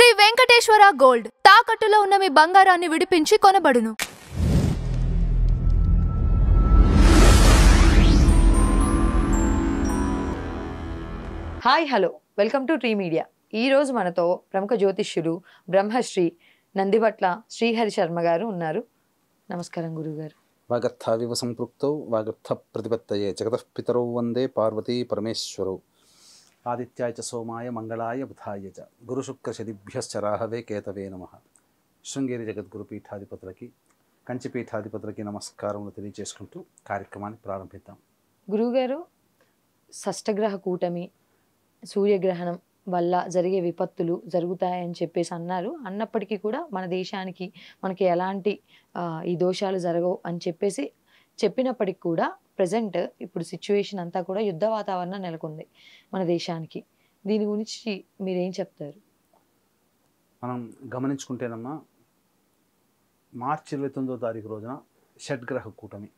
Shri Venkateswara gold తాకట్టులో ఉన్న మీ బంగారాన్ని విడిపించి కొనబడును. Hi hello welcome to tree media. ఈ రోజు మనతో ప్రముఖ జ్యోతిష్యుడు బ్రహ్మశ్రీ నందిబట్ల శ్రీహరి శర్మ గారు ఉన్నారు. నమస్కారం గురుగారు. వాగర్థావివ సంపృక్తౌ వాగర్థ ప్రతిపత్తయే జగతః పితరౌ వందే పార్వతీ పరమేశ్వరౌ ఆదిత్యాయ చ సోమాయ మంగళాయ బుధాయ చ గురుశుక్రశనిభ్యశ్చ రాహవే కేతవే నమః. శృంగేరి జగద్గురు పీఠాధిపతులకి కంచి పీఠాధిపతులకి నమస్కారములు తెలియజేసుకుంటూ కార్యక్రమాన్ని ప్రారంభిద్దాం. గురుగారు, షష్టగ్రహ కూటమి, సూర్యగ్రహణం వల్ల జరిగే విపత్తులు జరుగుతాయని చెప్పేసి అన్నప్పటికీ కూడా మన దేశానికి మనకి ఎలాంటి ఈ దోషాలు జరగవు అని చెప్పేసి చెప్పినప్పటికి కూడా ప్రజెంట్ ఇప్పుడు సిచ్యువేషన్ అంతా కూడా యుద్ధ వాతావరణం నెలకొంది మన దేశానికి. దీని గురించి మీరేం చెప్తారు? మనం గమనించుకుంటేనమ్మా, మార్చి 29వ తారీఖు రోజున షడ్గ్రహ కూటమి,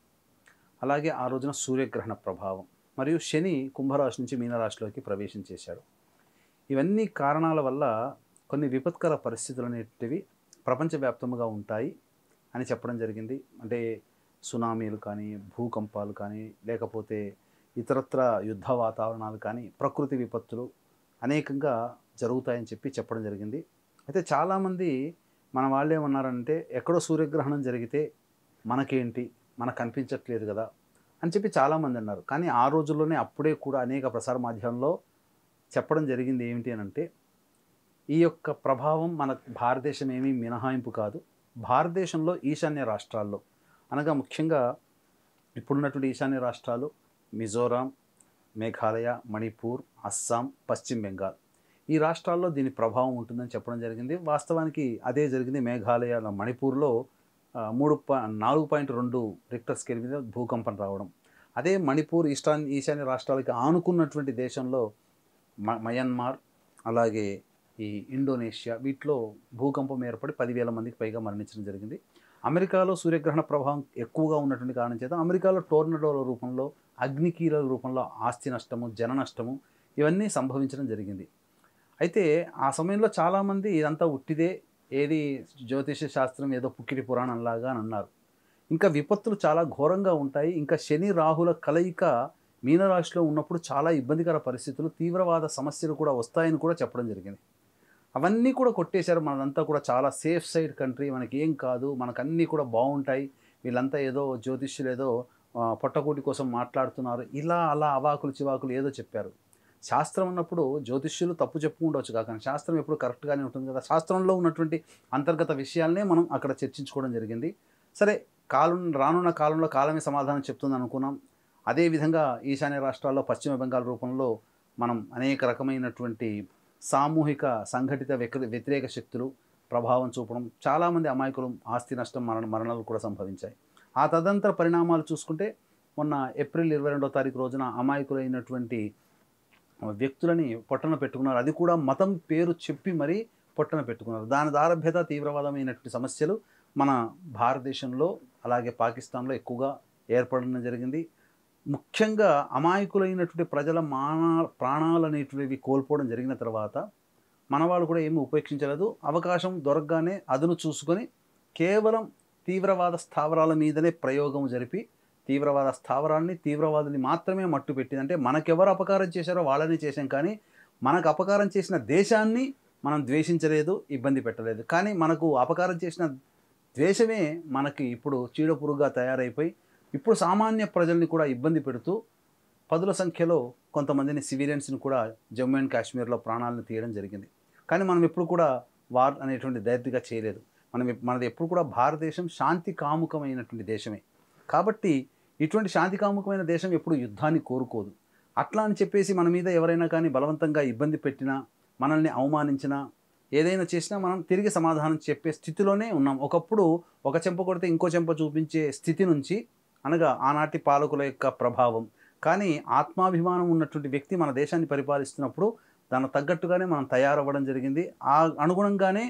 అలాగే ఆ రోజున సూర్యగ్రహణ ప్రభావం మరియు శని కుంభరాశి నుంచి మీనరాశిలోకి ప్రవేశం చేశాడు. ఇవన్నీ కారణాల వల్ల కొన్ని విపత్కర పరిస్థితులు అనేటివి ప్రపంచవ్యాప్తంగా ఉంటాయి అని చెప్పడం జరిగింది. అంటే సునామీలు కానీ, భూకంపాలు కానీ, లేకపోతే ఇతరత్ర యుద్ధ వాతావరణాలు కానీ, ప్రకృతి విపత్తులు అనేకంగా జరుగుతాయని చెప్పడం జరిగింది. అయితే చాలామంది మన వాళ్ళు ఏమన్నారంటే, ఎక్కడో సూర్యగ్రహణం జరిగితే మనకేంటి, మనకు కనిపించట్లేదు కదా అని చాలామంది అన్నారు. కానీ ఆ రోజుల్లోనే అప్పుడే కూడా అనేక ప్రసార మాధ్యమంలో చెప్పడం జరిగింది ఏమిటి అని అంటే, ఈ యొక్క ప్రభావం మన భారతదేశం ఏమీ మినహాయింపు కాదు. భారతదేశంలో ఈశాన్య రాష్ట్రాల్లో, అనగా ముఖ్యంగా ఇప్పుడున్నటువంటి ఈశాన్య రాష్ట్రాలు మిజోరాం, మేఘాలయ, మణిపూర్, అస్సాం, పశ్చిమ బెంగాల్, ఈ రాష్ట్రాల్లో దీని ప్రభావం ఉంటుందని చెప్పడం జరిగింది. వాస్తవానికి అదే జరిగింది. మేఘాలయ, మణిపూర్లో 4.2 రిక్టర్ స్కేల్ మీద భూకంపం రావడం. అదే మణిపూర్ ఈశాన్య రాష్ట్రాలకి ఆనుకున్నటువంటి దేశంలో మయన్మార్, అలాగే ఈ ఇండోనేషియా, వీటిలో భూకంపం ఏర్పడి 10,000 మందికి పైగా మరణించడం జరిగింది. అమెరికాలో సూర్యగ్రహణ ప్రభావం ఎక్కువగా ఉన్నటువంటి కారణం చేత అమెరికాలో టోర్నడోల రూపంలో, అగ్నికీలల రూపంలో ఆస్తి నష్టము, జన నష్టము ఇవన్నీ సంభవించడం జరిగింది. అయితే ఆ సమయంలో చాలామంది ఇదంతా ఉట్టిదే, ఏది జ్యోతిష శాస్త్రం ఏదో పుక్కిటి పురాణంలాగా అని అన్నారు. ఇంకా విపత్తులు చాలా ఘోరంగా ఉంటాయి. ఇంకా శని రాహుల కలయిక మీనరాశిలో ఉన్నప్పుడు చాలా ఇబ్బందికర పరిస్థితులు, తీవ్రవాద సమస్యలు కూడా వస్తాయని కూడా చెప్పడం జరిగింది. అవన్నీ కూడా కొట్టేశారు. మనదంతా కూడా చాలా సేఫ్ సైడ్ కంట్రీ, మనకి ఏం కాదు, మనకు అన్నీ కూడా బాగుంటాయి, వీళ్ళంతా ఏదో జ్యోతిష్యులు ఏదో పొట్టకూటి కోసం మాట్లాడుతున్నారు, ఇలా అలా అవాకులు చివాకులు ఏదో చెప్పారు. శాస్త్రం ఉన్నప్పుడు జ్యోతిష్యులు తప్పు చెప్పుకుండవచ్చు కాక, శాస్త్రం ఎప్పుడు కరెక్ట్గానే ఉంటుంది కదా. శాస్త్రంలో ఉన్నటువంటి అంతర్గత విషయాలనే మనం అక్కడ చర్చించుకోవడం జరిగింది. సరే, రానున్న కాలంలో కాలమే సమాధానం చెప్తుంది అనుకున్నాం. అదేవిధంగా ఈశాన్య రాష్ట్రాల్లో పశ్చిమ బెంగాల్ రూపంలో మనం అనేక రకమైనటువంటి సామూహిక సంఘటిత వ్యతిరేక శక్తులు ప్రభావం చూపడం, చాలామంది అమాయకులు ఆస్తి నష్టం, మరణాలు కూడా సంభవించాయి. ఆ తదంతర పరిణామాలు చూసుకుంటే మొన్న ఏప్రిల్ 22వ తారీఖు రోజున అమాయకులైనటువంటి వ్యక్తులని పొట్టన పెట్టుకున్నారు. అది కూడా మతం పేరు చెప్పి మరీ పొట్టన పెట్టుకున్నారు. దాని దారభ్యత తీవ్రవాదమైనటువంటి సమస్యలు మన భారతదేశంలో అలాగే పాకిస్తాన్లో ఎక్కువగా ఏర్పడడం జరిగింది. ముఖ్యంగా అమాయకులైనటువంటి ప్రజల ప్రాణాలు అనేటువంటివి కోల్పోవడం జరిగిన తర్వాత మన వాళ్ళు కూడా ఏమీ ఉపేక్షించలేదు. అవకాశం దొరకగానే అదును చూసుకొని కేవలం తీవ్రవాద స్థావరాల మీదనే ప్రయోగం జరిపి, తీవ్రవాద స్థావరాన్ని, తీవ్రవాదుని మాత్రమే మట్టు పెట్టింది. అంటే మనకెవరు అపకారం చేశారో వాళ్ళని చేశాం, కానీ మనకు అపకారం చేసిన దేశాన్ని మనం ద్వేషించలేదు, ఇబ్బంది పెట్టలేదు. కానీ మనకు అపకారం చేసిన ద్వేషమే మనకి ఇప్పుడు చీడపురుగుగా తయారైపోయి ఇప్పుడు సామాన్య ప్రజల్ని కూడా ఇబ్బంది పెడుతూ 10ల సంఖ్యలో కొంతమందిని సివిలియన్స్ని కూడా జమ్మూ అండ్ కాశ్మీర్లో ప్రాణాలను తీయడం జరిగింది. కానీ మనం ఎప్పుడు కూడా వార్ అనేటువంటి డైరెక్ట్గా చేయలేదు. మనది ఎప్పుడు కూడా భారతదేశం శాంతి కాముకమైనటువంటి దేశమే. కాబట్టి ఇటువంటి శాంతి కాముకమైన దేశం ఎప్పుడు యుద్ధాన్ని కోరుకోదు. అట్లా అని చెప్పేసి మన మీద ఎవరైనా కానీ బలవంతంగా ఇబ్బంది పెట్టినా, మనల్ని అవమానించినా, ఏదైనా చేసినా మనం తిరిగి సమాధానం చెప్పే స్థితిలోనే ఉన్నాం. ఒకప్పుడు ఒక చెంప కొడితే ఇంకో చెంప చూపించే స్థితి నుంచి, అనగా ఆనాటి పాలకుల యొక్క ప్రభావం. కానీ ఆత్మాభిమానం ఉన్నటువంటి వ్యక్తి మన దేశాన్ని పరిపాలిస్తున్నప్పుడు దానికి తగ్గట్టుగానే మనం తయారవ్వడం జరిగింది. ఆ అనుగుణంగానే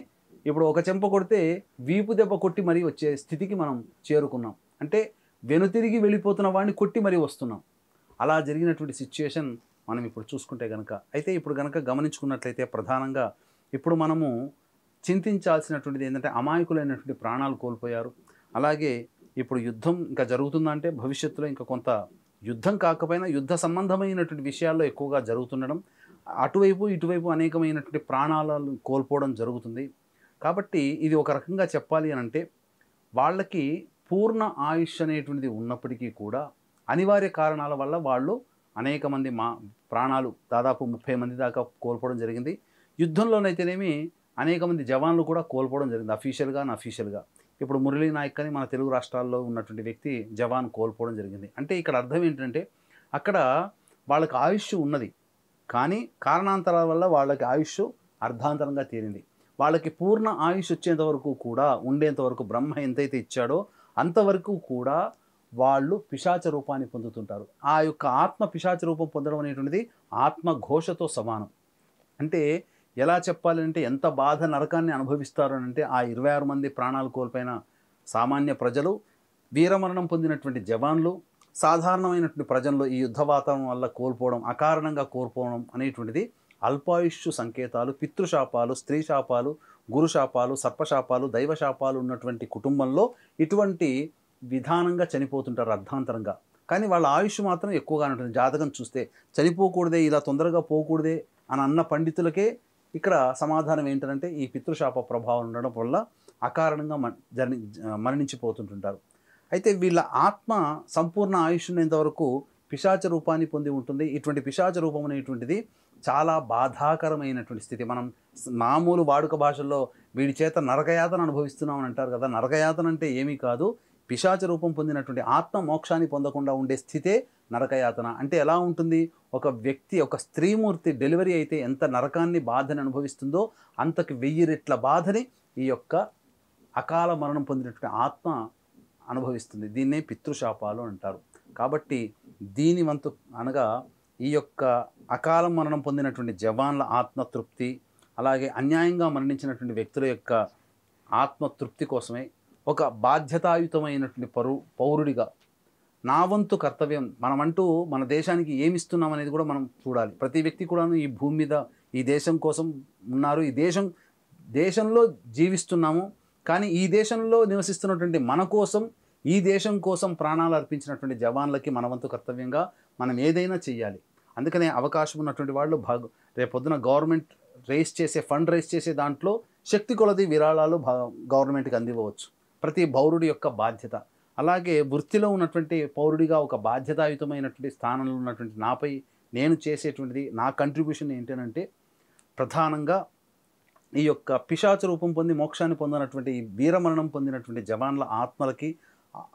ఇప్పుడు ఒక చెంప కొడితే వీపు దెబ్బ కొట్టి మరీ వచ్చే స్థితికి మనం చేరుకున్నాం. అంటే వెనుతిరిగి వెళ్ళిపోతున్న వాడిని కొట్టి మరీ వస్తున్నాం. అలా జరిగినటువంటి సిచ్యుయేషన్ మనం ఇప్పుడు చూసుకుంటే కనుక, అయితే ఇప్పుడు కనుక గమనించుకున్నట్లయితే ప్రధానంగా ఇప్పుడు మనము చింతించాల్సినటువంటిది ఏంటంటే అమాయకులైనటువంటి ప్రాణాలు కోల్పోయారు. అలాగే ఇప్పుడు యుద్ధం ఇంకా జరుగుతుందంటే భవిష్యత్తులో ఇంకా కొంత యుద్ధం కాకపోయినా యుద్ధ సంబంధమైనటువంటి విషయాల్లో ఎక్కువగా జరుగుతుండడం, అటువైపు ఇటువైపు అనేకమైనటువంటి ప్రాణాలను కోల్పోవడం జరుగుతుంది. కాబట్టి ఇది ఒక రకంగా చెప్పాలి అని అంటే వాళ్ళకి పూర్ణ ఆయుష్ అనేటువంటిది ఉన్నప్పటికీ కూడా అనివార్య కారణాల వల్ల వాళ్ళు అనేక మంది ప్రాణాలు దాదాపు 30 మంది దాకా కోల్పోవడం జరిగింది. యుద్ధంలోనైతేనేమి అనేక మంది జవాన్లు కూడా కోల్పోవడం జరిగింది, అఫీషియల్గా అన్అఫీషియల్గా. ఇప్పుడు మురళీ నాయక్ అని మన తెలుగు రాష్ట్రాల్లో ఉన్నటువంటి వ్యక్తి జవాన్ కోల్పోవడం జరిగింది. అంటే ఇక్కడ అర్థం ఏంటంటే అక్కడ వాళ్ళకి ఆయుష్ ఉన్నది, కానీ కారణాంతరాల వల్ల వాళ్ళకి ఆయుష్ అర్ధాంతరంగా తీరింది. వాళ్ళకి పూర్ణ ఆయుష్ వచ్చేంత వరకు కూడా ఉండేంత వరకు బ్రహ్మ ఎంతైతే ఇచ్చాడో అంతవరకు కూడా వాళ్ళు పిశాచ రూపాన్ని పొందుతుంటారు. ఆ యొక్క ఆత్మ పిశాచ రూపం పొందడం అనేటువంటిది ఆత్మఘోషతో సమానం. అంటే ఎలా చెప్పాలంటే ఎంత బాధ నరకాన్ని అనుభవిస్తారు అని అంటే ఆ 26 మంది ప్రాణాలు కోల్పోయిన సామాన్య ప్రజలు, వీరమరణం పొందినటువంటి జవాన్లు, సాధారణమైనటువంటి ప్రజల్లో ఈ యుద్ధ వాతావరణం వల్ల కోల్పోవడం, అకారణంగా కోల్పోవడం అనేటువంటిది అల్పాయుష్షు సంకేతాలు, పితృశాపాలు, స్త్రీ శాపాలు, గురుశాపాలు, సర్పశాపాలు, దైవశాపాలు ఉన్నటువంటి కుటుంబంలో ఇటువంటి విధానంగా చనిపోతుంటారు అర్ధాంతరంగా. కానీ వాళ్ళ ఆయుష్ మాత్రం ఎక్కువగా ఉంటుంది. జాతకం చూస్తే చనిపోకూడదే, ఇలా తొందరగా పోకూడదే అని అన్న పండితులకే ఇక్కడ సమాధానం ఏంటంటే ఈ పితృశాప ప్రభావం ఉండడం వల్ల అకారణంగా మరణించిపోతుంటుంటారు. అయితే వీళ్ళ ఆత్మ సంపూర్ణ ఆయుష్ ఉన్నంతవరకు పిశాచ రూపాన్ని పొంది ఉంటుంది. ఇటువంటి పిశాచ రూపం అనేటువంటిది చాలా బాధాకరమైనటువంటి స్థితి. మనం మామూలు వాడుక భాషల్లో వీడి చేత నరకయాతన అనుభవిస్తున్నామని అంటారు కదా. నరకయాతన అంటే ఏమీ కాదు, పిశాచ రూపం పొందినటువంటి ఆత్మ మోక్షాన్ని పొందకుండా ఉండే స్థితే నరకయాతన. అంటే ఎలా ఉంటుంది, ఒక వ్యక్తి, ఒక స్త్రీమూర్తి డెలివరీ అయితే ఎంత నరకాన్ని బాధని అనుభవిస్తుందో అంతకు 1000 రెట్ల బాధని ఈ యొక్క అకాల మరణం పొందినటువంటి ఆత్మ అనుభవిస్తుంది. దీన్నే పితృశాపాలు అంటారు. కాబట్టి దీని వంతు అనగా ఈ యొక్క అకాల మరణం పొందినటువంటి జవాన్ల ఆత్మతృప్తి, అలాగే అన్యాయంగా మరణించినటువంటి వ్యక్తుల యొక్క ఆత్మతృప్తి కోసమే ఒక బాధ్యతాయుతమైనటువంటి పౌరుడిగా నా వంతు కర్తవ్యం, మనమంటూ మన దేశానికి ఏమిస్తున్నాం అనేది కూడా మనం చూడాలి. ప్రతి వ్యక్తి కూడాను ఈ భూమి మీద ఈ దేశం కోసం ఉన్నారు, ఈ దేశంలో జీవిస్తున్నాము. కానీ ఈ దేశంలో నివసిస్తున్నటువంటి మన కోసం, ఈ దేశం కోసం ప్రాణాలు అర్పించినటువంటి జవాన్లకి మన వంతు కర్తవ్యంగా మనం ఏదైనా చెయ్యాలి. అందుకనే అవకాశం ఉన్నటువంటి వాళ్ళు రేపొద్దున గవర్నమెంట్ ఫండ్ రైజ్ చేసే దాంట్లో శక్తి కొలది విరాళాలు గవర్నమెంట్కి అందివ్వచ్చు. ప్రతి పౌరుడి యొక్క బాధ్యత. అలాగే వృత్తిలో ఉన్నటువంటి పౌరుడిగా ఒక బాధ్యతాయుతమైనటువంటి స్థానంలో ఉన్నటువంటి నాపై నేను చేసేటువంటిది, నా కంట్రిబ్యూషన్ ఏంటంటే ప్రధానంగా ఈ యొక్క పిశాచ రూపం పొంది మోక్షాన్ని పొందినటువంటి వీరమరణం పొందినటువంటి జవాన్ల ఆత్మలకి,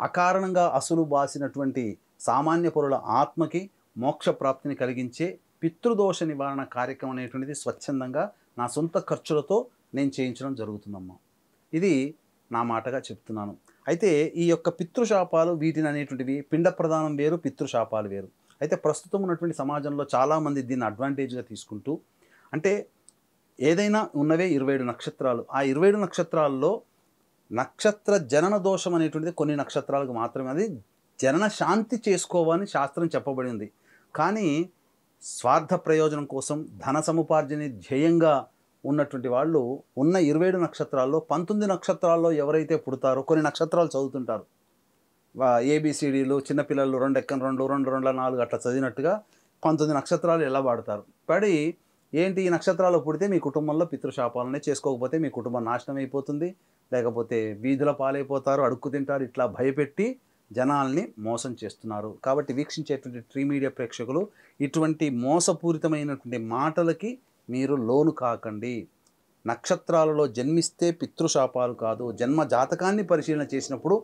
అకారణంగా అసులు బాసినటువంటి సామాన్య పౌరుల ఆత్మకి మోక్ష ప్రాప్తిని కలిగించే పితృదోష నివారణ కార్యక్రమం అనేటువంటిది స్వచ్ఛందంగా నా సొంత ఖర్చులతో నేను చేయించడం జరుగుతుందమ్మా. ఇది నా మాటగా చెప్తున్నాను. అయితే ఈ యొక్క పితృశాపాలు వీటిని అనేటువంటివి పిండ ప్రదానం వేరు, పితృశాపాలు వేరు. అయితే ప్రస్తుతం ఉన్నటువంటి సమాజంలో చాలామంది దీన్ని అడ్వాంటేజ్గా తీసుకుంటూ, అంటే ఏదైనా ఉన్నవే 27 నక్షత్రాలు, ఆ 27 నక్షత్రాల్లో నక్షత్ర జనన దోషం అనేటువంటిది కొన్ని నక్షత్రాలకు మాత్రమే, అది జనన శాంతి చేసుకోవాలని శాస్త్రం చెప్పబడింది. కానీ స్వార్థ ప్రయోజనం కోసం ధన సముపార్జన ధ్యేయంగా ఉన్నటువంటి వాళ్ళు ఉన్న 27 నక్షత్రాల్లో 19 నక్షత్రాల్లో ఎవరైతే పుడతారో, కొన్ని నక్షత్రాలు చదువుతుంటారు, ఏబిసిడీలు చిన్నపిల్లలు 2 ఎక్కన 2 2 2 4 అట్లా చదివినట్టుగా 19 నక్షత్రాలు ఎలా వాడతారు. పడి ఏంటి, ఈ నక్షత్రాల్లో పుడితే మీ కుటుంబంలో పితృశాపాలనే, చేసుకోకపోతే మీ కుటుంబం నాశనం అయిపోతుంది, లేకపోతే వీధుల పాలైపోతారు, అడుక్కు తింటారు, ఇట్లా భయపెట్టి జనాల్ని మోసం చేస్తున్నారు. కాబట్టి వీక్షించేటువంటి ట్రీ మీడియా ప్రేక్షకులు ఇటువంటి మోసపూరితమైనటువంటి మాటలకి మీరు లోను కాకండి. నక్షత్రాలలో జన్మిస్తే పితృశాపాలు కాదు, జన్మ జాతకాన్ని పరిశీలన చేసినప్పుడు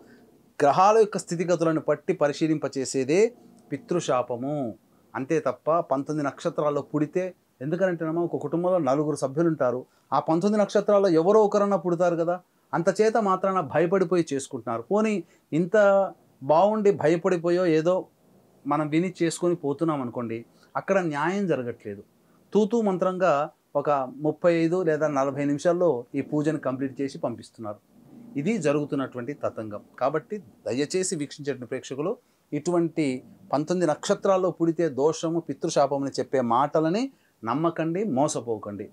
గ్రహాల యొక్క స్థితిగతులను బట్టి పరిశీలింపచేసేదే పితృశాపము. అంతే తప్ప 19 నక్షత్రాల్లో పుడితే, ఎందుకంటేనమ్మా ఒక కుటుంబంలో 4 సభ్యులు ఉంటారు, ఆ 19 నక్షత్రాల్లో ఎవరో ఒకరన్నా పుడతారు కదా, అంతచేత మాత్రాన భయపడిపోయి చేసుకుంటున్నారు. పోనీ ఇంత బాగుండి భయపడిపోయో ఏదో మనం విని చేసుకొని పోతున్నాం అనుకోండి, అక్కడ న్యాయం జరగట్లేదు. తూతూ మంత్రంగా ఒక 35 లేదా 40 నిమిషాల్లో ఈ పూజను కంప్లీట్ చేసి పంపిస్తున్నారు. ఇది జరుగుతున్నటువంటి తతంగం. కాబట్టి దయచేసి వీక్షించేటువంటి ప్రేక్షకులు ఇటువంటి 19 నక్షత్రాల్లో పుడితే దోషము, పితృశాపం అని చెప్పే మాటలని నమ్మకండి, మోసపోకండి.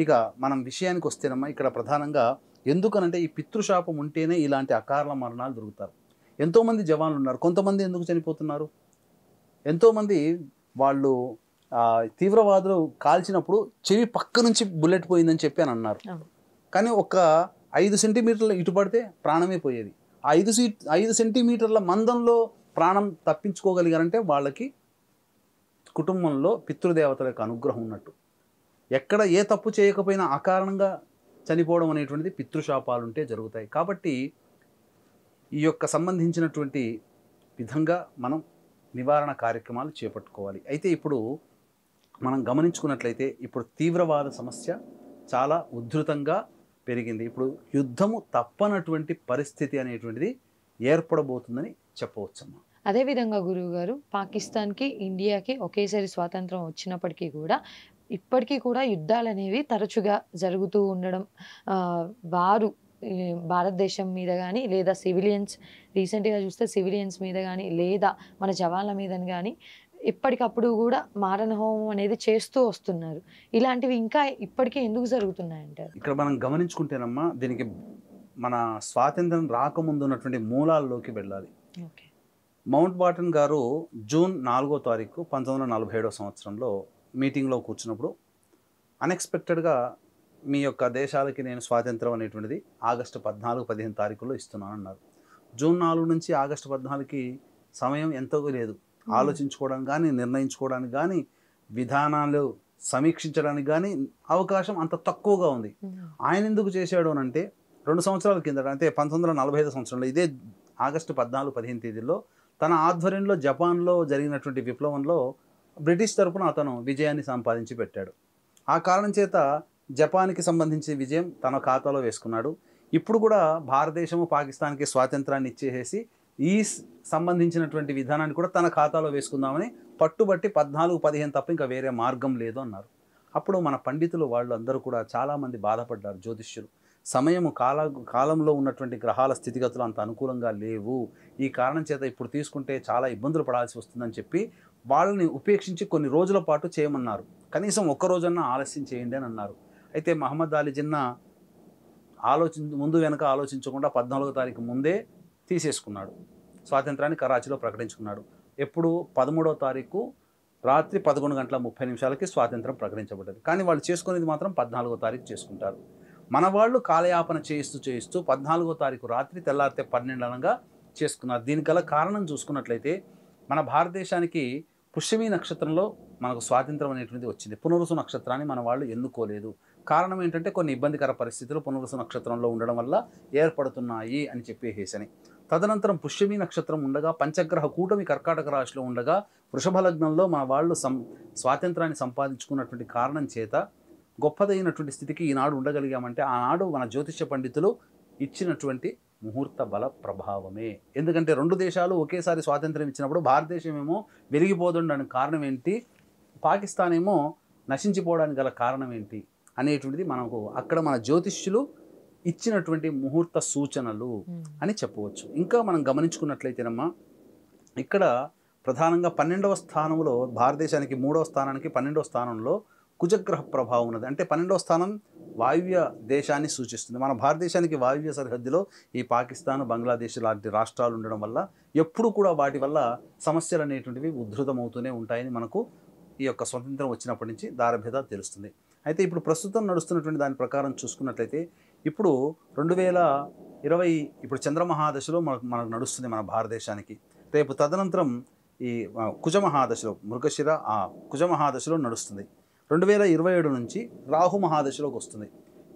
ఇక మనం విషయానికి వస్తేనమ్మా, ఇక్కడ ప్రధానంగా ఎందుకనంటే ఈ పితృశాపం ఉంటేనే ఇలాంటి అకారణ మరణాలు దొరుకుతారు. ఎంతోమంది జవాన్లు ఉన్నారు, కొంతమంది ఎందుకు చనిపోతున్నారు? ఎంతోమంది వాళ్ళు తీవ్రవాదులు కాల్చినప్పుడు చెవి పక్క నుంచి బుల్లెట్ పోయిందని చెప్పి అని అన్నారు. కానీ ఒక 5 సెంటీమీటర్ల ఇటు పడితే ప్రాణమే పోయేది. 5 సెంటీమీటర్ల మందంలో ప్రాణం తప్పించుకోగలిగారంటే వాళ్ళకి కుటుంబంలో పితృదేవతల యొక్క అనుగ్రహం ఉన్నట్టు. ఎక్కడ ఏ తప్పు చేయకపోయినా అకారణంగా చనిపోవడం అనేటువంటిది పితృశాపాలు ఉంటే జరుగుతాయి. కాబట్టి ఈ యొక్క సంబంధించినటువంటి విధంగా మనం నివారణ కార్యక్రమాలు చేపట్టుకోవాలి. అయితే ఇప్పుడు మనం గమనించుకున్నట్లయితే ఇప్పుడు తీవ్రవాద సమస్య చాలా ఉధృతంగా పెరిగింది. ఇప్పుడు యుద్ధము తప్పనటువంటి పరిస్థితి అనేటువంటిది ఏర్పడబోతుందని చెప్పవచ్చమ్మా. అదేవిధంగా గురువు గారు, పాకిస్తాన్కి ఇండియాకి ఒకేసారి స్వాతంత్రం వచ్చినప్పటికీ కూడా ఇప్పటికీ కూడా యుద్ధాలు అనేవి తరచుగా జరుగుతూ ఉండడం, వారు భారతదేశం మీద కానీ లేదా సివిలియన్స్, రీసెంట్గా చూస్తే సివిలియన్స్ మీద కానీ లేదా మన జవాన్ల మీద కానీ ఎప్పటికప్పుడు కూడా మారణహోమం అనేది చేస్తూ వస్తున్నారు. ఇలాంటివి ఇంకా ఇప్పటికీ ఎందుకు జరుగుతున్నాయంటారు? ఇక్కడ మనం గమనించుకుంటేనమ్మా, దీనికి మన స్వాతంత్రం రాకముందు ఉన్నటువంటి మూలాల్లోకి వెళ్ళాలి. మౌంట్ బాటన్ గారు జూన్ 4వ తారీఖు 1947 సంవత్సరంలో మీటింగ్లో కూర్చున్నప్పుడు అన్ఎక్స్పెక్టెడ్గా మీ యొక్క దేశాలకి నేను స్వాతంత్రం అనేటువంటిది ఆగస్టు 14, 15 తారీఖుల్లో ఇస్తున్నాను అన్నారు. జూన్ 4 నుంచి ఆగస్టు 14కి సమయం ఎంతో లేదు. ఆలోచించుకోవడానికి కానీ, నిర్ణయించుకోవడానికి కానీ, విధానాలు సమీక్షించడానికి కానీ అవకాశం అంత తక్కువగా ఉంది. ఆయన ఎందుకు చేశాడు అని అంటే 2 సంవత్సరాల కిందట, అంటే 1945 సంవత్సరంలో ఇదే ఆగస్టు 14, 15 తేదీల్లో తన ఆధ్వర్యంలో జపాన్లో జరిగినటువంటి విప్లవంలో బ్రిటిష్ తరపున అతను విజయాన్ని సంపాదించి పెట్టాడు. ఆ కారణం చేత జపాన్కి సంబంధించిన విజయం తన ఖాతాలో వేసుకున్నాడు. ఇప్పుడు కూడా భారతదేశము పాకిస్తాన్కి స్వాతంత్రాన్ని ఇచ్చేసేసి ఈ సంబంధించినటువంటి విధానాన్ని కూడా తన ఖాతాలో వేసుకుందామని పట్టుబట్టి 14, 15 తప్ప ఇంకా వేరే మార్గం లేదు అన్నారు. అప్పుడు మన పండితులు వాళ్ళు అందరూ కూడా చాలామంది బాధపడ్డారు. జ్యోతిష్యులు సమయము కాలంలో ఉన్నటువంటి గ్రహాల స్థితిగతులు అంత అనుకూలంగా లేవు, ఈ కారణం చేత ఇప్పుడు తీసుకుంటే చాలా ఇబ్బందులు పడాల్సి వస్తుందని చెప్పి వాళ్ళని ఉపేక్షించి కొన్ని రోజుల పాటు చేయమన్నారు. కనీసం ఒక్క రోజన్నా ఆలస్యం చేయండి అని అన్నారు. అయితే మహమ్మద్ అలీ జిన్నా ముందు వెనక ఆలోచించకుండా 14వ తారీఖు ముందే తీసేసుకున్నాడు. స్వాతంత్రాన్ని కరాచీలో ప్రకటించుకున్నాడు. ఎప్పుడు 13వ తారీఖు రాత్రి 11:30 స్వాతంత్రం ప్రకటించబడ్డది. కానీ వాళ్ళు చేసుకునేది మాత్రం 14వ తారీఖు చేసుకుంటారు. మన వాళ్ళు కాలయాపన చేయిస్తూ 14వ తారీఖు రాత్రి తెల్లారితే 12 చేసుకున్నారు. దీనికి గల కారణం చూసుకున్నట్లయితే మన భారతదేశానికి పుష్యమి నక్షత్రంలో మనకు స్వాతంత్రం అనేటువంటిది వచ్చింది. పునరుసు నక్షత్రాన్ని మన వాళ్ళు ఎన్నుకోలేదు. కారణం ఏంటంటే కొన్ని ఇబ్బందికర పరిస్థితులు పునరుసు నక్షత్రంలో ఉండడం వల్ల ఏర్పడుతున్నాయి అని చెప్పేసేసని. తదనంతరం పుష్యమి నక్షత్రం ఉండగా పంచగ్రహ కూటమి కర్కాటక రాశిలో ఉండగా వృషభ లగ్నంలో మన వాళ్ళు స్వాతంత్రాన్ని సంపాదించుకున్నటువంటి కారణం చేత గొప్పదైనటువంటి స్థితికి ఈనాడు ఉండగలిగామంటే ఆనాడు మన జ్యోతిష్య పండితులు ఇచ్చినటువంటి ముహూర్త బల ప్రభావమే. ఎందుకంటే 2 దేశాలు ఒకేసారి స్వాతంత్రం ఇచ్చినప్పుడు భారతదేశం ఏమో వెలిగిపోతుండడానికి కారణం ఏంటి, పాకిస్తాన్ ఏమో నశించిపోవడానికి గల కారణం ఏంటి అనేటువంటిది మనకు అక్కడ మన జ్యోతిష్యులు ఇచ్చినటువంటి ముహూర్త సూచనలు అని చెప్పవచ్చు. ఇంకా మనం గమనించుకున్నట్లయితేనమ్మా, ఇక్కడ ప్రధానంగా 12వ స్థానంలో భారతదేశానికి 3వ స్థానానికి 12వ స్థానంలో కుజగ్రహ ప్రభావం ఉన్నది. అంటే 12వ స్థానం వాయువ్య దేశాన్ని సూచిస్తుంది. మన భారతదేశానికి వాయువ్య సరిహద్దులో ఈ పాకిస్తాన్, బంగ్లాదేశ్ లాంటి రాష్ట్రాలు ఉండడం వల్ల ఎప్పుడు కూడా వాటి వల్ల సమస్యలు అనేటువంటివి ఉధృతమవుతూనే ఉంటాయని మనకు ఈ యొక్క స్వతంత్రం వచ్చినప్పటి నుంచి దారభేద తెలుస్తుంది. అయితే ఇప్పుడు ప్రస్తుతం నడుస్తున్నటువంటి దాని ప్రకారం చూసుకున్నట్లయితే ఇప్పుడు 2020 ఇప్పుడు చంద్రమహాదశలో మనకు నడుస్తుంది మన భారతదేశానికి. రేపు తదనంతరం ఈ కుజమహాదశలో మృగశిర కుజమహాదశలో నడుస్తుంది. 2027 నుంచి రాహు మహాదశలోకి వస్తుంది.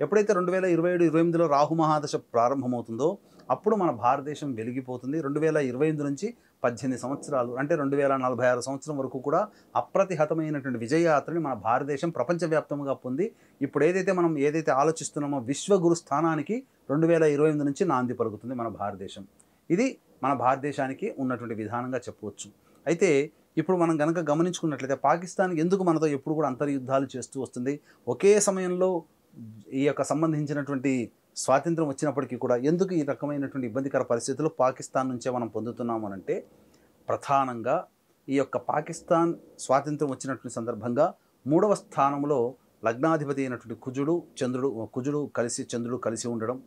ఎప్పుడైతే 2027-28లో రాహు మహాదశ ప్రారంభమవుతుందో అప్పుడు మన భారతదేశం వెలిగిపోతుంది. 2028 నుంచి 18 సంవత్సరాలు అంటే 2046 సంవత్సరం వరకు కూడా అప్రతిహతమైనటువంటి విజయయాత్రని మన భారతదేశం ప్రపంచవ్యాప్తంగా పొంది ఇప్పుడు మనం ఏదైతే ఆలోచిస్తున్నామో విశ్వగురు స్థానానికి 2028 నుంచి నాంది పలుకుతుంది మన భారతదేశం. ఇది మన భారతదేశానికి ఉన్నటువంటి విధానంగా చెప్పవచ్చు. అయితే ఇప్పుడు మనం కనుక గమనించుకున్నట్లయితే పాకిస్తాన్ ఎందుకు మనతో ఎప్పుడు కూడా అంతర్యుద్ధాలు చేస్తూ వస్తుంది, ఒకే సమయంలో ఈ యొక్క సంబంధించినటువంటి స్వాతంత్రం వచ్చినప్పటికీ కూడా ఎందుకు ఈ రకమైనటువంటి ఇబ్బందికర పరిస్థితులు పాకిస్తాన్ నుంచే మనం పొందుతున్నాము అంటే ప్రధానంగా ఈ యొక్క పాకిస్తాన్ స్వాతంత్రం వచ్చినటువంటి సందర్భంగా మూడవ స్థానంలో లగ్నాధిపతి అయినటువంటి కుజుడు చంద్రుడు కలిసి ఉండడం,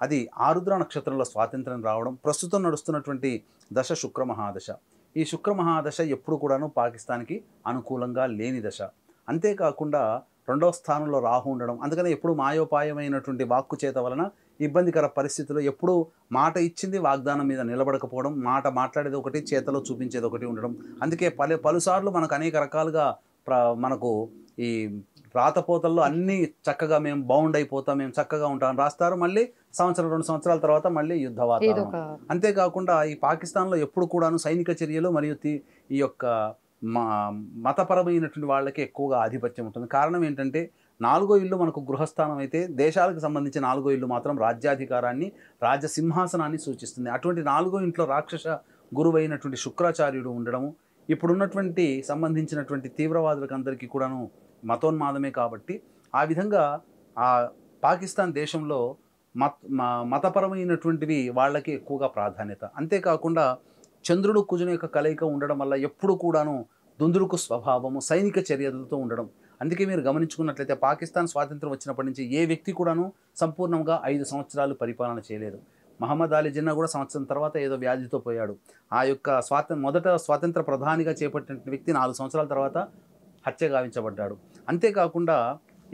అది ఆరుద్ర నక్షత్రంలో స్వాతంత్రం రావడం, ప్రస్తుతం నడుస్తున్నటువంటి దశ శుక్ర మహాదశ. ఈ శుక్ర మహాదశ ఎప్పుడు కూడాను పాకిస్తాన్కి అనుకూలంగా లేని దశ. అంతేకాకుండా రెండవ స్థానంలో రాహు ఉండడం, అందుకని ఎప్పుడు మాయోపాయమైనటువంటి వాక్కు చేత వలన ఇబ్బందికర పరిస్థితులు, ఎప్పుడూ మాట ఇచ్చింది వాగ్దానం మీద నిలబడకపోవడం, మాట్లాడేది ఒకటి చేతలో చూపించేది ఒకటి ఉండడం. అందుకే పలుసార్లు మనకు అనేక రకాలుగా మనకు ఈ రాతపోతల్లో అన్నీ చక్కగా మేము బౌండ్ అయిపోతాం, మేము చక్కగా ఉంటాం రాస్తారు, మళ్ళీ సంవత్సరం 2 సంవత్సరాల తర్వాత మళ్ళీ యుద్ధ వాతావరణం. అంతేకాకుండా ఈ పాకిస్తాన్లో ఎప్పుడు కూడాను సైనిక చర్యలు మరియు ఈ యొక్క మతపరమైనటువంటి వాళ్ళకి ఎక్కువగా ఆధిపత్యం ఉంటుంది. కారణం ఏంటంటే 4వ ఇల్లు మనకు గృహస్థానం అయితే, దేశాలకు సంబంధించి 4వ ఇల్లు మాత్రం రాజ్యాధికారాన్ని, రాజ్యసింహాసనాన్ని సూచిస్తుంది. అటువంటి 4వ ఇంట్లో రాక్షస గురువైనటువంటి శుక్రాచార్యుడు ఉండడము, ఇప్పుడున్నటువంటి సంబంధించినటువంటి తీవ్రవాదులకు అందరికీ కూడాను మతోన్మాదమే కాబట్టి, ఆ విధంగా ఆ పాకిస్తాన్ దేశంలో మతపరమైనటువంటివి వాళ్ళకి ఎక్కువగా ప్రాధాన్యత. అంతేకాకుండా చంద్రుడు కుజుని యొక్క కలయిక ఉండడం వల్ల ఎప్పుడు కూడాను దుందుడుకు స్వభావము, సైనిక చర్యలతో ఉండడం. అందుకే మీరు గమనించుకున్నట్లయితే పాకిస్తాన్ స్వాతంత్రం వచ్చినప్పటి నుంచి ఏ వ్యక్తి కూడాను సంపూర్ణంగా 5 సంవత్సరాలు పరిపాలన చేయలేదు. మహమ్మద్ అలీ జిన్నా కూడా సంవత్సరం తర్వాత ఏదో వ్యాధితో పోయాడు. ఆ యొక్క మొదట స్వాతంత్ర ప్రధానిగా చేపట్టిన వ్యక్తి 4 సంవత్సరాల తర్వాత హత్య గావించబడ్డాడు. అంతేకాకుండా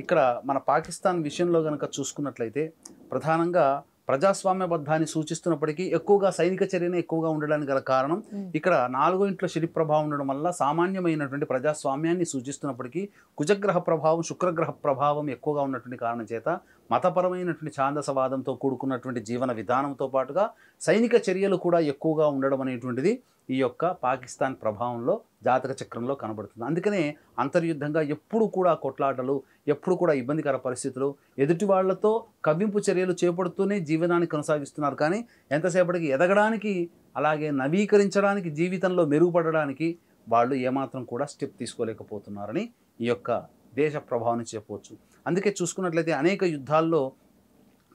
ఇక్కడ మన పాకిస్తాన్ విషయంలో కనుక చూసుకున్నట్లయితే ప్రధానంగా ప్రజాస్వామ్యబద్ధాన్ని సూచిస్తున్నప్పటికీ ఎక్కువగా సైనిక చర్యనే ఎక్కువగా ఉండడానికి గల కారణం, ఇక్కడ 4వ ఇంట్లో శని ప్రభావం ఉండడం వల్ల సామాన్యమైనటువంటి ప్రజాస్వామ్యాన్ని సూచిస్తున్నప్పటికీ కుజగ్రహ ప్రభావం, శుక్రగ్రహ ప్రభావం ఎక్కువగా ఉన్నటువంటి కారణం చేత మతపరమైనటువంటి ఛాందసవాదంతో కూడుకున్నటువంటి జీవన విధానంతో పాటుగా సైనిక చర్యలు కూడా ఎక్కువగా ఉండడం అనేటువంటిది ఈ యొక్క పాకిస్తాన్ ప్రభావంలో జాతక చక్రంలో కనబడుతుంది. అందుకనే అంతర్యుద్ధంగా ఎప్పుడు కూడా కొట్లాటలు, ఎప్పుడు కూడా ఇబ్బందికర పరిస్థితులు, ఎదుటి వాళ్లతో కవ్వింపు చర్యలు చేపడుతూనే జీవనాన్ని కొనసాగిస్తున్నారు. కానీ ఎంతసేపటికి ఎదగడానికి, అలాగే నవీకరించడానికి, జీవితంలో మెరుగుపడడానికి వాళ్ళు ఏమాత్రం కూడా స్టెప్ తీసుకోలేకపోతున్నారని ఈ యొక్క దేశ ప్రభావాన్ని చెప్పవచ్చు. అందుకే చూసుకున్నట్లయితే అనేక యుద్ధాల్లో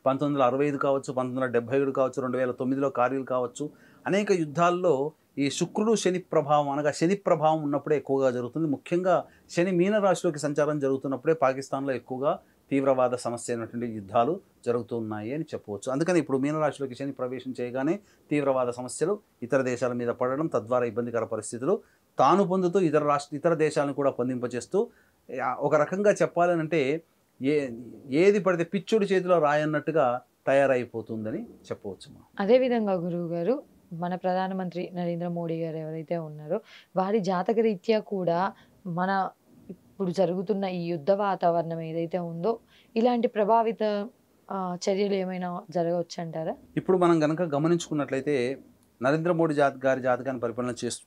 1965 కావచ్చు, 1977 కావచ్చు, 2009లో కార్గిల్ కావచ్చు, అనేక యుద్ధాల్లో ఈ శుక్రుడు శని ప్రభావం, అనగా శని ప్రభావం ఉన్నప్పుడే ఎక్కువగా జరుగుతుంది. ముఖ్యంగా శని మీనరాశిలోకి సంచారం జరుగుతున్నప్పుడే పాకిస్తాన్లో ఎక్కువగా తీవ్రవాద సమస్య అయినటువంటి యుద్ధాలు జరుగుతున్నాయి అని చెప్పవచ్చు. అందుకని ఇప్పుడు మీనరాశిలోకి శని ప్రవేశం చేయగానే తీవ్రవాద సమస్యలు ఇతర దేశాల మీద పడడం, తద్వారా ఇబ్బందికర పరిస్థితులు తాను పొందుతూ ఇతర దేశాలను కూడా పొందింపచేస్తూ, ఒక రకంగా చెప్పాలనంటే ఏది పడితే పిచ్చుడి చేతిలో రాయన్నట్టుగా తయారైపోతుందని చెప్పవచ్చు. అదేవిధంగా గురువు గారు, మన ప్రధానమంత్రి నరేంద్ర మోడీ గారు ఎవరైతే ఉన్నారో వారి జాతక రీత్యా కూడా మన ఇప్పుడు జరుగుతున్న ఈ యుద్ధ వాతావరణం ఏదైతే ఉందో ఇలాంటి ప్రభావిత చర్యలు ఏమైనా జరగవచ్చు అంటారా? ఇప్పుడు మనం కనుక గమనించుకున్నట్లయితే నరేంద్ర మోడీ గారి జాతకాన్ని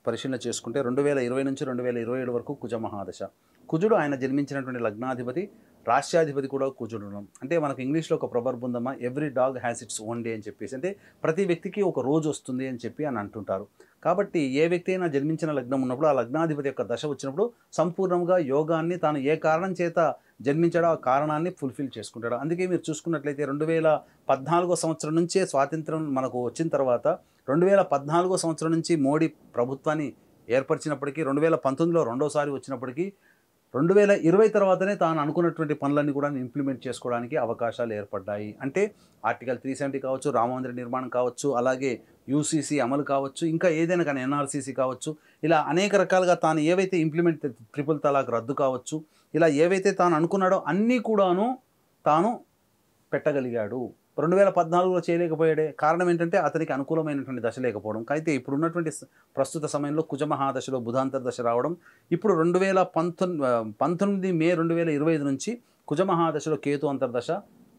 పరిశీలన చేసుకుంటే 2020 నుంచి 2027 వరకు కుజ మహాదశ. కుజుడు ఆయన జన్మించినటువంటి లగ్నాధిపతి, రాష్ట్రాధిపతి కూడా కుజుడు. అంటే మనకు ఇంగ్లీష్లో ఒక ప్రొవర్బ్ ఉందమ్మా, every dog has its own day అని చెప్పేసి. అంటే ప్రతి వ్యక్తికి ఒక రోజు వస్తుంది అని చెప్పి అంటుంటారు. కాబట్టి ఏ వ్యక్తి అయినా జన్మించిన లగ్నం ఉన్నప్పుడు, ఆ లగ్నాధిపతి యొక్క దశ వచ్చినప్పుడు సంపూర్ణంగా యోగాన్ని తాను ఏ కారణం చేత జన్మించాడో ఆ కారణాన్ని ఫుల్ఫిల్ చేసుకుంటాడు. అందుకే మీరు చూసుకున్నట్లయితే 2014 సంవత్సరం నుంచే స్వాతంత్రం మనకు వచ్చిన తర్వాత 2014 సంవత్సరం నుంచి మోడీ ప్రభుత్వాన్ని ఏర్పరిచినప్పటికీ, 2019లో రెండోసారి వచ్చినప్పటికీ, 2020 తర్వాతనే తాను అనుకున్నటువంటి పనులన్నీ కూడా ఇంప్లిమెంట్ చేసుకోవడానికి అవకాశాలు ఏర్పడ్డాయి. అంటే ఆర్టికల్ 370 కావచ్చు, రామమందిర నిర్మాణం కావచ్చు, అలాగే యూసీసీ అమలు కావచ్చు, ఇంకా ఏదైనా కానీ ఎన్ఆర్సీసీ కావచ్చు, ఇలా అనేక రకాలుగా తాను ఏవైతే ఇంప్లిమెంట్, ట్రిపుల్ తలాక్ రద్దు కావచ్చు, ఇలా ఏవైతే తాను అనుకున్నాడో అన్నీ కూడాను తాను పెట్టగలిగాడు. 2014లో చేయలేకపోయాడే. కారణం ఏంటంటే అతనికి అనుకూలమైనటువంటి దశ లేకపోవడం. అయితే ఇప్పుడున్నటువంటి ప్రస్తుత సమయంలో కుజమహాదశలో బుధాంతర్దశ రావడం, ఇప్పుడు 2019 మే 2025 నుంచి కుజమహాదశలో కేతు అంతర్దశ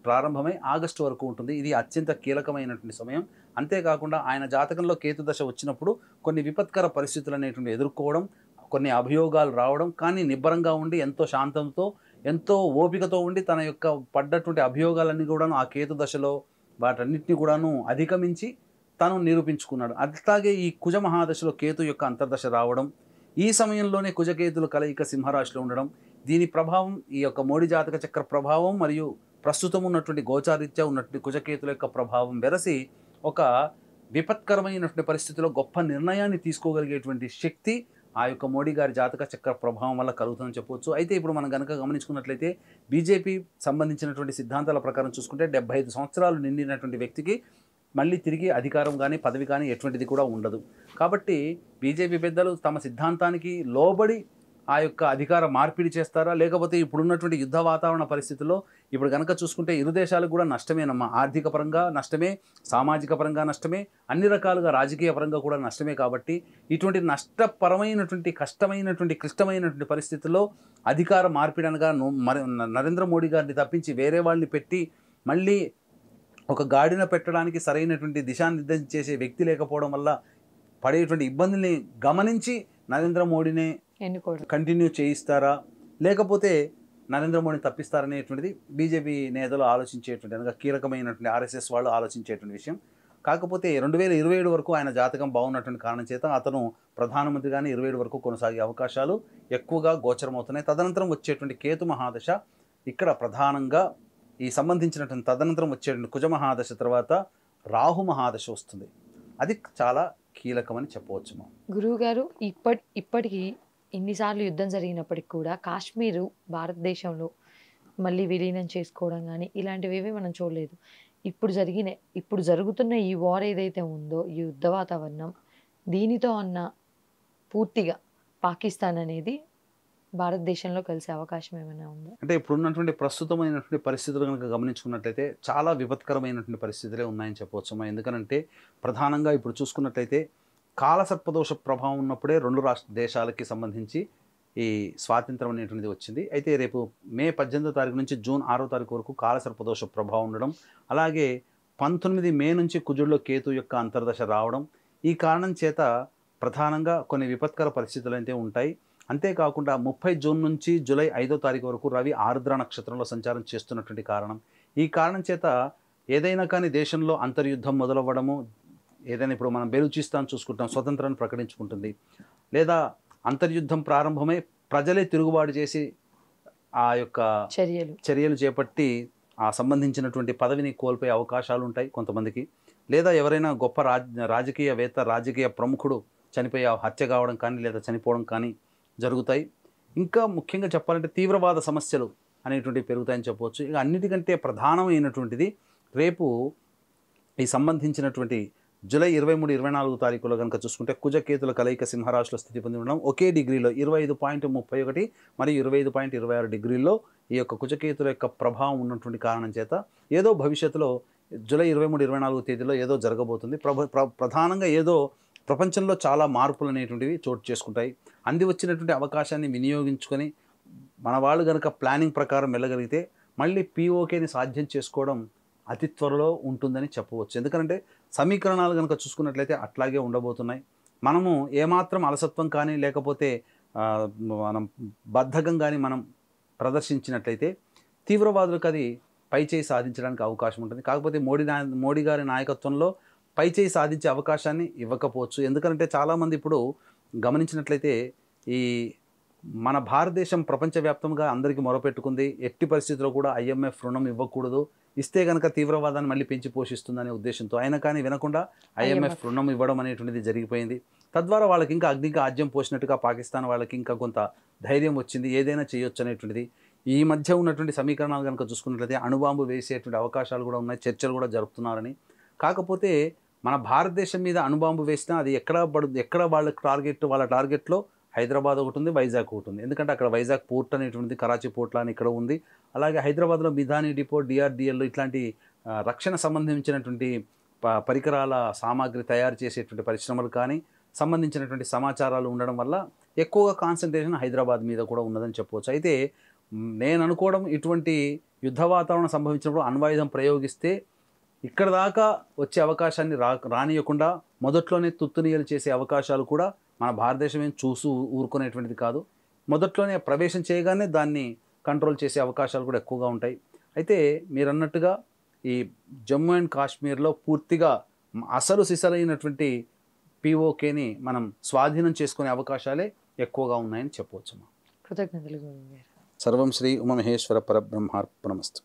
ప్రారంభమై ఆగస్టు వరకు ఉంటుంది. ఇది అత్యంత కీలకమైనటువంటి సమయం. అంతేకాకుండా ఆయన జాతకంలో కేతు దశ వచ్చినప్పుడు కొన్ని విపత్కర పరిస్థితులు అనేటువంటి ఎదుర్కోవడం, కొన్ని అభియోగాలు రావడం, కానీ నిబ్బరంగా ఉండి ఎంతో శాంతంతో, ఎంతో ఓపికతో ఉండి తన యొక్క పడ్డటువంటి అభియోగాలన్నీ కూడాను ఆ కేతు దశలో వాటన్నిటిని కూడాను అధిగమించి తను నిరూపించుకున్నాడు. అట్లాగే ఈ కుజ మహాదశలో కేతు యొక్క అంతర్దశ రావడం, ఈ సమయంలోనే కుజకేతులు కలయిక సింహరాశిలో ఉండడం, దీని ప్రభావం ఈ యొక్క మోడీ జాతక చక్ర ప్రభావం మరియు ప్రస్తుతం ఉన్నటువంటి గోచారీత్యా ఉన్నటువంటి కుజకేతుల యొక్క ప్రభావం వెరసి ఒక విపత్కరమైనటువంటి పరిస్థితిలో గొప్ప నిర్ణయాన్ని తీసుకోగలిగేటువంటి శక్తి ఆ యొక్క మోడీ గారి జాతక చక్ర ప్రభావం వల్ల కలుగుతుందని చెప్పవచ్చు. అయితే ఇప్పుడు మనం కనుక గమనించుకున్నట్లయితే బీజేపీ సంబంధించినటువంటి సిద్ధాంతాల ప్రకారం చూసుకుంటే 75 సంవత్సరాలు నిండినటువంటి వ్యక్తికి మళ్ళీ తిరిగి అధికారం కానీ పదవి కానీ ఎటువంటిది కూడా ఉండదు. కాబట్టి బీజేపీ పెద్దలు తమ సిద్ధాంతానికి లోబడి ఆ యొక్క అధికార మార్పిడి చేస్తారా, లేకపోతే ఇప్పుడున్నటువంటి యుద్ధ వాతావరణ పరిస్థితుల్లో ఇప్పుడు కనుక చూసుకుంటే ఇరు దేశాలకు కూడా నష్టమేనమ్మా. ఆర్థిక పరంగా నష్టమే, సామాజిక పరంగా నష్టమే, అన్ని రకాలుగా రాజకీయ పరంగా కూడా నష్టమే. కాబట్టి ఇటువంటి నష్టపరమైనటువంటి కష్టమైనటువంటి క్లిష్టమైనటువంటి పరిస్థితుల్లో అధికార మార్పిడి అనగా నరేంద్ర మోడీ గారిని తప్పించి వేరే వాళ్ళని పెట్టి మళ్ళీ ఒక గాడిన పెట్టడానికి సరైనటువంటి దిశానిర్దేశం చేసే వ్యక్తి లేకపోవడం వల్ల పడేటువంటి ఇబ్బందుల్ని గమనించి నరేంద్ర మోడీని కంటిన్యూ చేయిస్తారా, లేకపోతే నరేంద్ర మోడీని తప్పిస్తారనేటువంటిది బీజేపీ నేతలు ఆలోచించేటువంటి అనగా కీలకమైనటువంటి ఆర్ఎస్ఎస్ వాళ్ళు ఆలోచించేటువంటి విషయం. కాకపోతే 2027 వరకు ఆయన జాతకం బాగున్నటువంటి కారణం చేత అతను ప్రధానమంత్రిగానే 27 వరకు కొనసాగే అవకాశాలు ఎక్కువగా గోచరమవుతున్నాయి. తదనంతరం వచ్చేటువంటి కేతు మహాదశ ఇక్కడ ప్రధానంగా ఈ సంబంధించినటువంటి తదనంతరం వచ్చేటువంటి కుజ మహాదశ తర్వాత రాహు మహాదశ వస్తుంది. అది చాలా కీలకమని చెప్పవచ్చు. గురువు గారు ఇప్పటికీ ఎన్నిసార్లు యుద్ధం జరిగినప్పటికి కూడా కాశ్మీరు భారతదేశంలో మళ్ళీ విలీనం చేసుకోవడం కానీ ఇలాంటివి మనం చూడలేదు. ఇప్పుడు జరుగుతున్న ఈ వార్ ఏదైతే ఉందో, ఈ యుద్ధ వాతావరణం, దీనితో అన్న పూర్తిగా పాకిస్తాన్ అనేది భారతదేశంలో కలిసే అవకాశం ఏమైనా ఉందా? అంటే ఇప్పుడున్నటువంటి ప్రస్తుతమైనటువంటి పరిస్థితులు కనుక గమనించుకున్నట్లయితే చాలా విపత్కరమైనటువంటి పరిస్థితులే ఉన్నాయని చెప్పవచ్చమ్మా. ఎందుకనంటే ప్రధానంగా ఇప్పుడు చూసుకున్నట్లయితే కాలసర్పదోష ప్రభావం ఉన్నప్పుడే రెండు దేశాలకి సంబంధించి ఈ స్వాతంత్రం అనేటువంటిది వచ్చింది. అయితే రేపు మే 18వ తారీఖు నుంచి జూన్ 6వ తారీఖు వరకు కాలసర్పదోష ప్రభావం ఉండడం, అలాగే 19 మే నుంచి కుజుడిలో కేతు యొక్క అంతర్దశ రావడం, ఈ కారణం చేత ప్రధానంగా కొన్ని విపత్కర పరిస్థితులు అయితే ఉంటాయి. అంతేకాకుండా 30 జూన్ నుంచి జూలై 5వ తారీఖు వరకు రవి ఆరుద్ర నక్షత్రంలో సంచారం చేస్తున్నటువంటి కారణం, ఈ కారణం చేత ఏదైనా కానీ దేశంలో అంతర్యుద్ధం మొదలవ్వడము, ఏదైనా ఇప్పుడు మనం బెలూచిస్తాన్ చూసుకుంటాం, స్వతంత్రాన్ని ప్రకటించుకుంటుంది, లేదా అంతర్యుద్ధం ప్రారంభమై ప్రజలే తిరుగుబాటు చేసి ఆ యొక్క చర్యలు చేపట్టి ఆ సంబంధించినటువంటి పదవిని కోల్పోయే అవకాశాలు ఉంటాయి కొంతమందికి, లేదా ఎవరైనా గొప్ప రాజకీయవేత్త రాజకీయ ప్రముఖుడు చనిపోయే హత్య కావడం కానీ లేదా చనిపోవడం కానీ జరుగుతాయి. ఇంకా ముఖ్యంగా చెప్పాలంటే తీవ్రవాద సమస్యలు అనేటువంటివి పెరుగుతాయని చెప్పవచ్చు. ఇక అన్నిటికంటే ప్రధానమైనటువంటిది రేపు ఈ సంబంధించినటువంటి జూలై 23, 24 తారీఖులో కనుక చూసుకుంటే కుజకేతుల కలయిక సింహరాశిలో స్థితి పొంది ఉండడం, ఒకే డిగ్రీలో 25.31 మరియు 25.26 డిగ్రీల్లో ఈ యొక్క కుజకేతుల యొక్క ప్రభావం ఉన్నటువంటి కారణం చేత ఏదో భవిష్యత్తులో జూలై 23, 24 తేదీలో ఏదో జరగబోతుంది. ప్రధానంగా ఏదో ప్రపంచంలో చాలా మార్పులు అనేటువంటివి చోటు చేసుకుంటాయి. అంది వచ్చినటువంటి అవకాశాన్ని వినియోగించుకొని మన వాళ్ళు కనుక ప్లానింగ్ ప్రకారం వెళ్ళగలిగితే మళ్ళీ పీఓకేని సాధ్యం చేసుకోవడం అతి త్వరలో ఉంటుందని చెప్పవచ్చు. ఎందుకంటే సమీకరణాలు కనుక చూసుకున్నట్లయితే అట్లాగే ఉండబోతున్నాయి. మనము ఏమాత్రం అలసత్వం కానీ లేకపోతే మనం బద్ధకం కానీ మనం ప్రదర్శించినట్లయితే తీవ్రవాదులకు అది పైచేయి సాధించడానికి అవకాశం ఉంటుంది. కాకపోతే మోడీ గారి నాయకత్వంలో పైచేయి సాధించే అవకాశాన్ని ఇవ్వకపోవచ్చు. ఎందుకంటే చాలామంది ఇప్పుడు గమనించినట్లయితే ఈ మన భారతదేశం ప్రపంచవ్యాప్తంగా అందరికీ మొరపెట్టుకుంది, ఎట్టి పరిస్థితుల్లో కూడా IMF రుణం ఇవ్వకూడదు, ఇస్తే కనుక తీవ్రవాదాన్ని మళ్ళీ పెంచి పోషిస్తుందనే ఉద్దేశంతో అయినా కానీ వినకుండా IMF రుణం ఇవ్వడం అనేటువంటిది జరిగిపోయింది. తద్వారా వాళ్ళకి ఇంకా అగ్నికి ఆజ్యం పోసినట్టుగా పాకిస్తాన్ వాళ్ళకి ఇంకా కొంత ధైర్యం వచ్చింది, ఏదైనా చేయొచ్చు అనేటువంటిది. ఈ మధ్య ఉన్నటువంటి సమీకరణాలు కనుక చూసుకున్నట్లయితే అణుబాంబు వేసేటువంటి అవకాశాలు కూడా ఉన్నాయి, చర్చలు కూడా జరుపుతున్నారని. కాకపోతే మన భారతదేశం మీద అణుబాంబు వేసినా అది ఎక్కడ వాళ్ళ టార్గెట్లో హైదరాబాద్ ఒకటి ఉంది, వైజాగ్ ఒకటి ఉంది. ఎందుకంటే అక్కడ వైజాగ్ పోర్ట్ అనేటువంటిది కరాచీ పోర్ట్ అని ఇక్కడ ఉంది. అలాగే హైదరాబాద్లో మిధాని డిపో, DRDL ఇట్లాంటి రక్షణ సంబంధించినటువంటి పరికరాల సామాగ్రి తయారు చేసేటువంటి పరిశ్రమలు కానీ సంబంధించినటువంటి సమాచారాలు ఉండడం వల్ల ఎక్కువగా కాన్సన్ట్రేషన్ హైదరాబాద్ మీద కూడా ఉన్నదని చెప్పవచ్చు. అయితే నేను అనుకోవడం ఇటువంటి యుద్ధ వాతావరణం సంభవించినప్పుడు అణ్వాయుధం ప్రయోగిస్తే ఇక్కడ దాకా వచ్చే అవకాశాన్ని రానియకుండా మొదట్లోనే తుత్తునియలు చేసే అవకాశాలు కూడా మన భారతదేశం ఏం ఊరుకునేటువంటిది కాదు. మొదట్లోనే ప్రవేశం చేయగానే దాన్ని కంట్రోల్ చేసే అవకాశాలు కూడా ఎక్కువగా ఉంటాయి. అయితే మీరు అన్నట్టుగా ఈ జమ్మూ అండ్ కాశ్మీర్లో పూర్తిగా అసలు సిసలైనటువంటి పీఓకేని మనం స్వాధీనం చేసుకునే అవకాశాలే ఎక్కువగా ఉన్నాయని చెప్పవచ్చు. కృతజ్ఞతలు. సర్వం శ్రీ ఉమామహేశ్వర పరబ్రహ్మార్పణమస్తు.